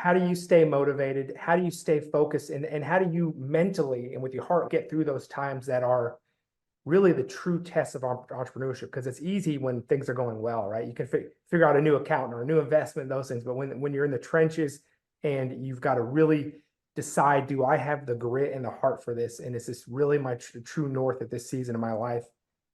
how do you stay motivated? How do you stay focused? And how do you mentally and with your heart get through those times that are really the true test of entrepreneurship? Because it's easy when things are going well, right? You can figure out a new account or a new investment, those things. But when you're in the trenches and you've got to really decide, do I have the grit and the heart for this? And is this really my true north at this season of my life?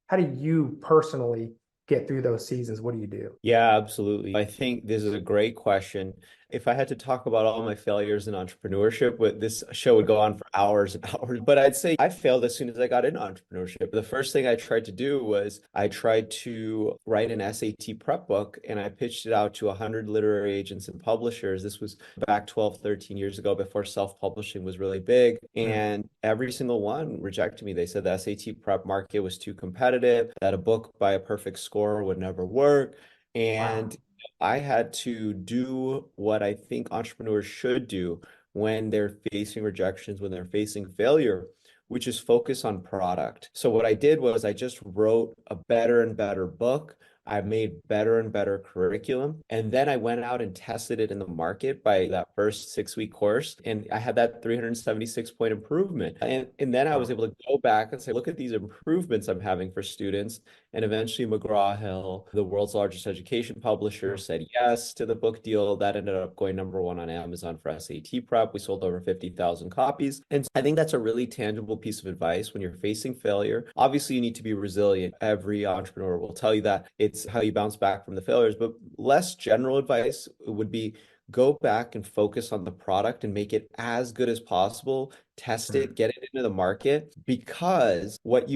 How do you personally get through those seasons? What do you do? Yeah, absolutely. I think this is a great question. If I had to talk about all my failures in entrepreneurship, this show would go on for hours and hours. But I'd say I failed as soon as I got into entrepreneurship. The first thing I tried to do was I tried to write an SAT prep book and I pitched it out to 100 literary agents and publishers. This was back 12, 13 years ago before self-publishing was really big. Mm. And every single one rejected me. They said the SAT prep market was too competitive, that a book by a perfect score would never work. Wow. And I had to do what I think entrepreneurs should do when they're facing rejections, when they're facing failure, which is focus on product. So what I did was I just wrote a better and better book. I made better and better curriculum. And then I went out and tested it in the market by that first 6 week course. And I had that 376 point improvement. And then I was Wow. able to go back and say, look at these improvements I'm having for students. And eventually McGraw-Hill, the world's largest education publisher, Mm. said yes to the book deal. That ended up going #1 on Amazon for SAT prep. We sold over 50,000 copies. And I think that's a really tangible piece of advice when you're facing failure. Obviously, you need to be resilient. Every entrepreneur will tell you that. It's how you bounce back from the failures. But less general advice would be go back and focus on the product and make it as good as possible. Test Mm. it, get it into the market, because what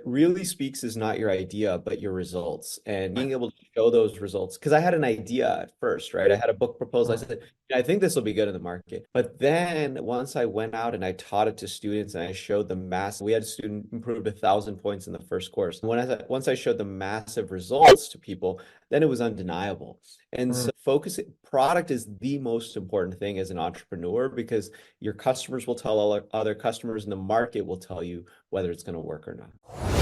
really speaks is not your idea, but your results, and Right. being able to show those results. Because I had an idea at first, right? I had a book proposal. I Mm. said, I think this will be good in the market. But then once I went out and I taught it to students and I showed them we had a student improved 1,000 points in the first course. Once I showed the massive results to people, then it was undeniable. And Mm. so product is the most important thing as an entrepreneur, because your customers will tell all other customers and the market will tell you whether it's going to work or not.